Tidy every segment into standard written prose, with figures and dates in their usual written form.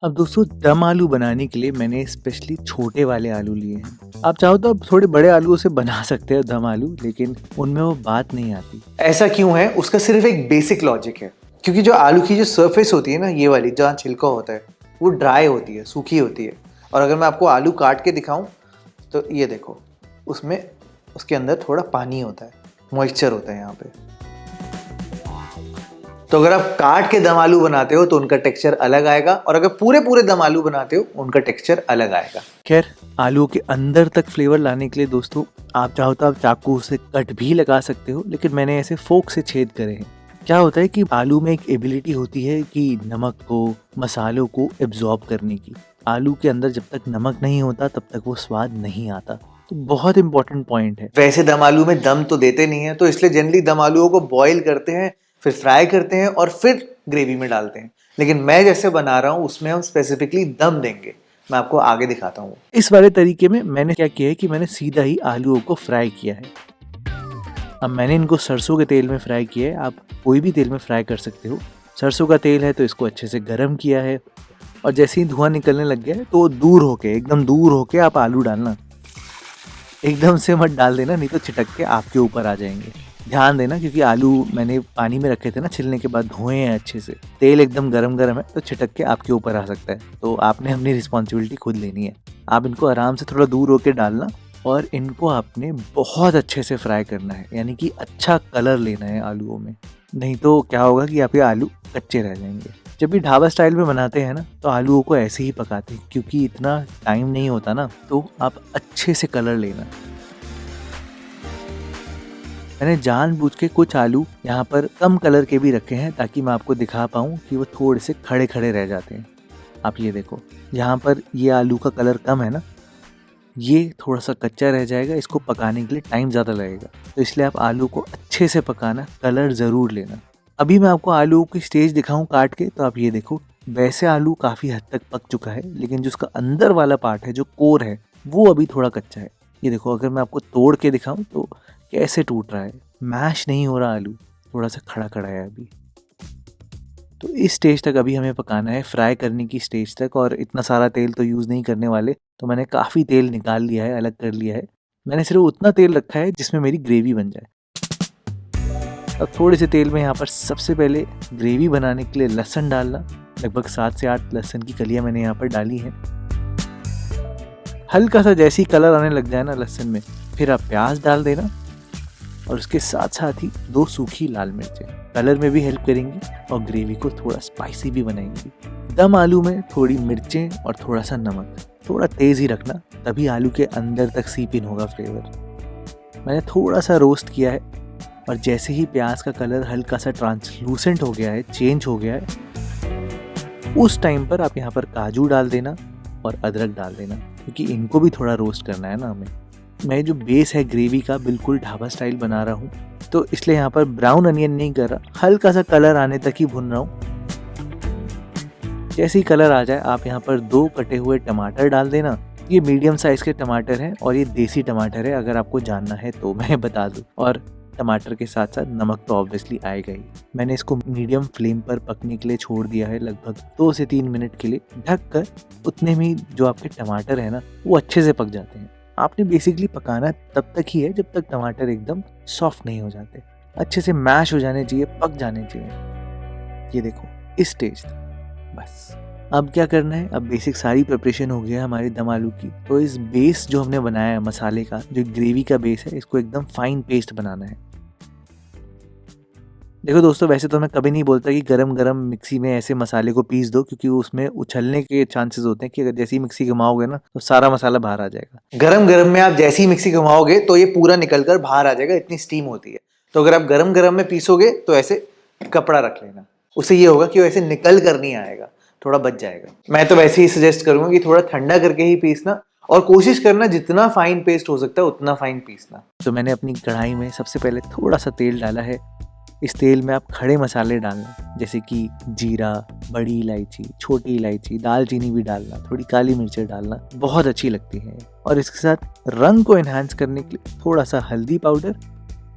अब दोस्तों दम आलू बनाने के लिए मैंने स्पेशली छोटे वाले आलू लिए हैं। आप चाहो तो आप थोड़े बड़े आलूओं से बना सकते हो दम आलू, लेकिन उनमें वो बात नहीं आती। ऐसा क्यों है? उसका सिर्फ एक बेसिक लॉजिक है, क्योंकि जो आलू की जो सरफेस होती है ना, ये वाली जहाँ छिलका होता है, वो ड्राई होती है, सूखी होती है। और अगर मैं आपको आलू काट के दिखाऊं तो ये देखो, उसमें उसके अंदर थोड़ा पानी होता है, मॉइस्चर होता है यहाँ पे। तो अगर आप काट के दम आलू बनाते हो तो उनका टेक्सचर अलग आएगा, और अगर पूरे पूरे दम आलू बनाते हो उनका टेक्सचर अलग आएगा। खैर, आलू के अंदर तक फ्लेवर लाने के लिए दोस्तों आप चाहो तो आप चाकू से कट भी लगा सकते हो, लेकिन मैंने ऐसे फोक से छेद करे हैं। क्या होता है कि आलू में एक एबिलिटी होती है कि नमक को, मसालों को एब्जॉर्ब करने की। आलू के अंदर जब तक नमक नहीं होता तब तक वो स्वाद नहीं आता। तो बहुत इंपॉर्टेंट पॉइंट है। वैसे दम आलू में दम तो देते नहीं है, तो इसलिए जनरली दम आलूओं को बॉईल करते हैं, फिर फ्राई करते हैं और फिर ग्रेवी में डालते हैं। लेकिन मैं जैसे बना रहा हूँ उसमें हम स्पेसिफिकली दम देंगे। मैं आपको आगे दिखाता हूँ। इस वाले तरीके में मैंने क्या किया है कि मैंने सीधा ही आलूओं को फ्राई किया है। अब मैंने इनको सरसों के तेल में फ्राई किया है। आप कोई भी तेल में फ्राई कर सकते हो। सरसों का तेल है तो इसको अच्छे से गर्म किया है, और जैसे ही धुआं निकलने लग गया है तो दूर होके, एकदम दूर होके आप आलू डालना। एकदम से मत डाल देना, नहीं तो छिटक के आपके ऊपर आ जाएंगे। ध्यान देना, क्योंकि आलू मैंने पानी में रखे थे ना, छिलने के बाद धोए हैं अच्छे से। तेल एकदम गरम गरम है तो छिटक के आपके ऊपर आ सकता है। तो आपने अपनी रिस्पॉन्सिबिलिटी खुद लेनी है। आप इनको आराम से थोड़ा दूर होके डालना, और इनको आपने बहुत अच्छे से फ्राई करना है, यानी कि अच्छा कलर लेना है आलूओं में। नहीं तो क्या होगा कि आपके आलू कच्चे रह जाएंगे। जब भी ढाबा स्टाइल में बनाते हैं ना, तो आलूओं को ऐसे ही पकाते हैं, क्योंकि इतना टाइम नहीं होता ना। तो आप अच्छे से कलर लेना। मैंने जानबूझ के कुछ आलू यहाँ पर कम कलर के भी रखे हैं, ताकि मैं आपको दिखा पाऊँ कि वो थोड़े से खड़े खड़े रह जाते हैं। आप ये देखो, यहाँ पर ये आलू का कलर कम है ना, ये थोड़ा सा कच्चा रह जाएगा। इसको पकाने के लिए टाइम ज़्यादा लगेगा, तो इसलिए आप आलू को अच्छे से पकाना, कलर ज़रूर लेना। अभी मैं आपको आलू की स्टेज दिखाऊं काट के, तो आप ये देखो, वैसे आलू काफ़ी हद तक पक चुका है, लेकिन जो उसका अंदर वाला पार्ट है, जो कोर है, वो अभी थोड़ा कच्चा है। ये देखो, अगर मैं आपको तोड़ के दिखाऊं तो कैसे टूट रहा है, मैश नहीं हो रहा आलू, थोड़ा सा खड़ा खड़ा है अभी। तो इस स्टेज तक अभी हमें पकाना है, फ्राई करने की स्टेज तक। और इतना सारा तेल तो यूज़ नहीं करने वाले, तो मैंने काफ़ी तेल निकाल लिया है, अलग कर लिया है। मैंने सिर्फ उतना तेल रखा है जिसमें मेरी ग्रेवी बन जाए। अब थोड़े से तेल में यहाँ पर सबसे पहले ग्रेवी बनाने के लिए लहसुन डालना। लगभग 7 से 8 लहसुन की कलियाँ मैंने यहाँ पर डाली हैं। हल्का सा जैसे ही कलर आने लग जाए ना लहसुन में, फिर आप प्याज डाल देना, और उसके साथ साथ ही 2 सूखी लाल मिर्चें। कलर में भी हेल्प करेंगी और ग्रेवी को थोड़ा स्पाइसी भी बनाएंगी। दम आलू में थोड़ी मिर्चें और थोड़ा सा नमक, थोड़ा तेज़ ही रखना, तभी आलू के अंदर तक सीप इन होगा फ्लेवर। मैंने थोड़ा सा रोस्ट किया है, और जैसे ही प्याज का कलर हल्का सा ट्रांसलूसेंट हो गया है, चेंज हो गया है, उस टाइम पर आप यहाँ पर काजू डाल देना और अदरक डाल देना, क्योंकि इनको भी थोड़ा रोस्ट करना है ना हमें। मैं जो बेस है ग्रेवी का बिल्कुल ढाबा स्टाइल बना रहा हूँ, तो इसलिए यहाँ पर ब्राउन अनियन नहीं कर रहा, हल्का सा कलर आने तक ही भून रहा हूँ। जैसे ही कलर आ जाए आप यहाँ पर 2 कटे हुए टमाटर डाल देना। ये मीडियम साइज़ के टमाटर हैं, और ये देसी टमाटर है, अगर आपको जानना है तो मैं बता दूँ। और टमाटर के साथ साथ नमक तो ऑब्वियसली आएगा ही। मैंने इसको मीडियम फ्लेम पर पकने के लिए छोड़ दिया है, लगभग 2 से 3 मिनट के लिए ढक कर। उतने में जो आपके टमाटर है ना, वो अच्छे से पक जाते हैं। आपने बेसिकली पकाना तब तक ही है जब तक टमाटर एकदम सॉफ्ट नहीं हो जाते, अच्छे से मैश हो जाने चाहिए, पक जाने चाहिए। ये देखो, इस स्टेज तक बस। अब क्या करना है, अब बेसिक सारी प्रिपरेशन हो गया हमारी दम आलू की। तो इस बेस जो हमने बनाया है मसाले का, जो ग्रेवी का बेस है, इसको एकदम फाइन पेस्ट बनाना है। देखो दोस्तों, वैसे तो मैं कभी नहीं बोलता कि गरम गरम मिक्सी में ऐसे मसाले को पीस दो, क्योंकि उसमें उछलने के चांसेस होते हैं कि अगर जैसी मिक्सी घुमाओगे ना, तो सारा मसाला बाहर आ जाएगा। गरम गरम में आप जैसे ही मिक्सी घुमाओगे तो ये पूरा निकल कर बाहर आ जाएगा, इतनी स्टीम होती है। तो अगर आप गरम गरम में पीसोगे तो ऐसे कपड़ा रख लेना, उससे ये होगा कि वो ऐसे निकल कर नहीं आएगा, थोड़ा बच जाएगा। मैं तो वैसे ही सजेस्ट करूंगा कि थोड़ा ठंडा करके ही पीसना, और कोशिश करना जितना फाइन पेस्ट हो सकता है उतना फाइन पीसना। तो मैंने अपनी कढ़ाई में सबसे पहले थोड़ा सा तेल डाला है। इस तेल में आप खड़े मसाले डालना, जैसे कि जीरा, बड़ी इलायची, छोटी इलायची, दालचीनी भी डालना, थोड़ी काली मिर्चें डालना, बहुत अच्छी लगती है। और इसके साथ रंग को एनहांस करने के लिए थोड़ा सा हल्दी पाउडर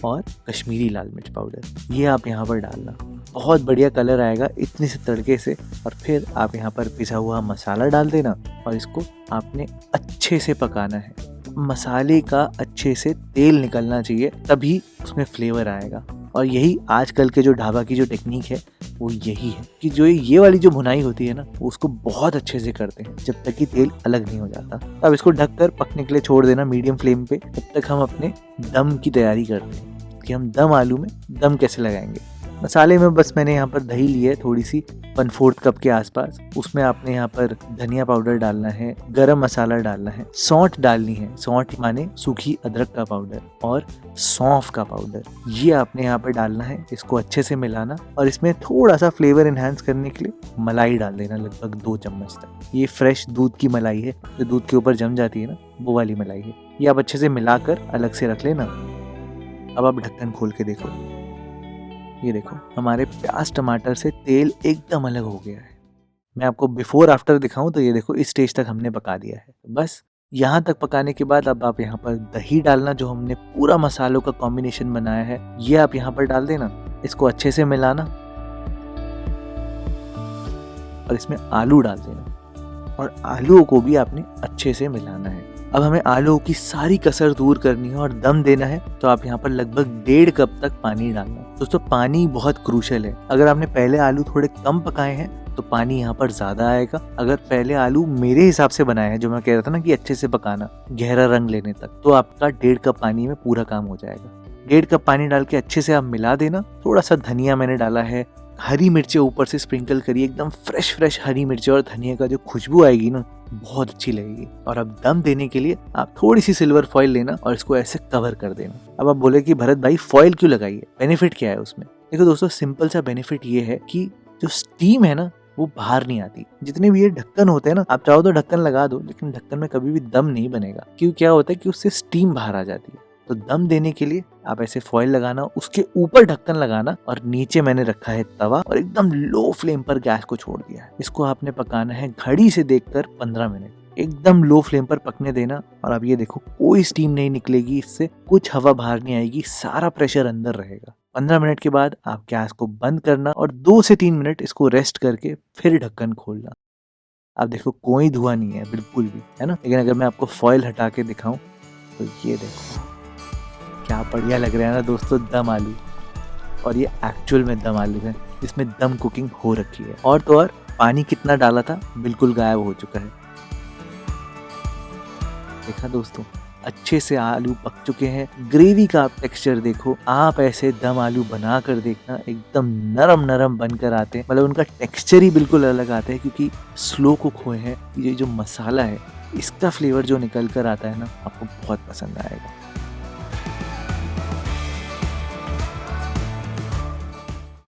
और कश्मीरी लाल मिर्च पाउडर, ये आप यहाँ पर डालना। बहुत बढ़िया कलर आएगा इतने से तड़के से। और फिर आप यहाँ पर पिसा हुआ मसाला डाल देना और इसको आपने अच्छे से पकाना है। मसाले का अच्छे से तेल निकलना चाहिए, तभी उसमें फ्लेवर आएगा। और यही आजकल के जो ढाबा की जो टेक्निक है वो यही है कि जो ये वाली जो भुनाई होती है ना, वो उसको बहुत अच्छे से करते हैं जब तक कि तेल अलग नहीं हो जाता। अब इसको ढककर पकने के लिए छोड़ देना मीडियम फ्लेम पे। तब तक हम अपने दम की तैयारी करते हैं कि हम दम आलू में दम कैसे लगाएंगे। मसाले में बस मैंने यहाँ पर दही ली है थोड़ी सी, 1/4 कप के आसपास। उसमें आपने यहाँ पर धनिया पाउडर डालना है, गरम मसाला डालना है, सौंठ डालनी है, सौंठ माने सूखी अदरक का पाउडर, और सौंफ का पाउडर, ये आपने यहाँ पर डालना है। इसको अच्छे से मिलाना और इसमें थोड़ा सा फ्लेवर एनहांस करने के लिए मलाई डाल देना, लगभग 2 चम्मच तक। ये फ्रेश दूध की मलाई है, जो दूध के ऊपर जम जाती है ना, वो वाली मलाई है। ये आप अच्छे से मिलाकर अलग से रख लेना। अब आप ढक्कन खोल के देखो, ये देखो हमारे प्याज टमाटर से तेल एकदम अलग हो गया है। मैं आपको बिफोर आफ्टर दिखाऊं तो ये देखो इस स्टेज तक हमने पका दिया है। बस यहाँ तक पकाने के बाद अब आप यहाँ पर दही डालना, जो हमने पूरा मसालों का कॉम्बिनेशन बनाया है, ये आप यहाँ पर डाल देना। इसको अच्छे से मिलाना और इसमें आलू डाल देना और आलूओं को भी आपने अच्छे से मिलाना है। अब हमें आलूओं की सारी कसर दूर करनी है और दम देना है, तो आप यहाँ पर लगभग 1.5 कप तक पानी डालना। दोस्तों पानी बहुत क्रूशियल है। अगर आपने पहले आलू थोड़े कम पकाए हैं तो पानी यहाँ पर ज्यादा आएगा। अगर पहले आलू मेरे हिसाब से बनाए हैं, जो मैं कह रहा था ना कि अच्छे से पकाना गहरा रंग लेने तक, तो आपका 1.5 कप पानी में पूरा काम हो जाएगा। 1.5 कप पानी डाल के अच्छे से आप मिला देना। थोड़ा सा धनिया मैंने डाला है, हरी मिर्चें ऊपर से स्प्रिंकल करिए, एकदम फ्रेश हरी मिर्चें और धनिया का जो खुशबू आएगी ना, बहुत अच्छी लगेगी। और अब दम देने के लिए आप थोड़ी सी सिल्वर फॉइल लेना और इसको ऐसे कवर कर देना। अब आप बोले कि भरत भाई फॉइल क्यों लगाई है, बेनिफिट क्या है उसमें? देखो दोस्तों, सिंपल सा बेनिफिट ये है कि जो स्टीम है ना, वो बाहर नहीं आती। जितने भी ये ढक्कन होते हैं ना, आप चाहो तो ढक्कन लगा दो, लेकिन ढक्कन में कभी भी दम नहीं बनेगा। क्यों, क्या होता है कि उससे स्टीम बाहर आ जाती है। तो दम देने के लिए आप ऐसे फॉइल लगाना, उसके ऊपर ढक्कन लगाना और नीचे मैंने रखा है तवा और एकदम लो फ्लेम पर गैस को छोड़ दिया है। इसको आपने पकाना है घड़ी से देखकर 15 मिनट, एकदम लो फ्लेम पर पकने देना। और अब ये देखो कोई स्टीम नहीं निकलेगी इससे, कुछ हवा बाहर नहीं आएगी, सारा प्रेशर अंदर रहेगा। 15 मिनट के बाद आप गैस को बंद करना और 2 से 3 मिनट इसको रेस्ट करके फिर ढक्कन खोलना। अब देखो कोई धुआं नहीं है बिल्कुल भी, है ना। लेकिन अगर मैं आपको फॉइल हटा के दिखाऊं तो ये देखो क्या बढ़िया लग रहा है ना दोस्तों, दम आलू। और ये एक्चुअल में दम आलू है, जिसमें दम कुकिंग हो रखी है। और तो और पानी कितना डाला था बिल्कुल गायब हो चुका है। देखा दोस्तों, अच्छे से आलू पक चुके हैं। ग्रेवी का आप टेक्सचर देखो, आप ऐसे दम आलू बना कर देखना, एकदम नरम बनकर आते हैं। मतलब उनका टेक्सचर ही बिल्कुल अलग आता है, क्योंकि स्लो कुक हुए हैं। ये जो मसाला है, इसका फ्लेवर जो निकल कर आता है ना, आपको बहुत पसंद आएगा।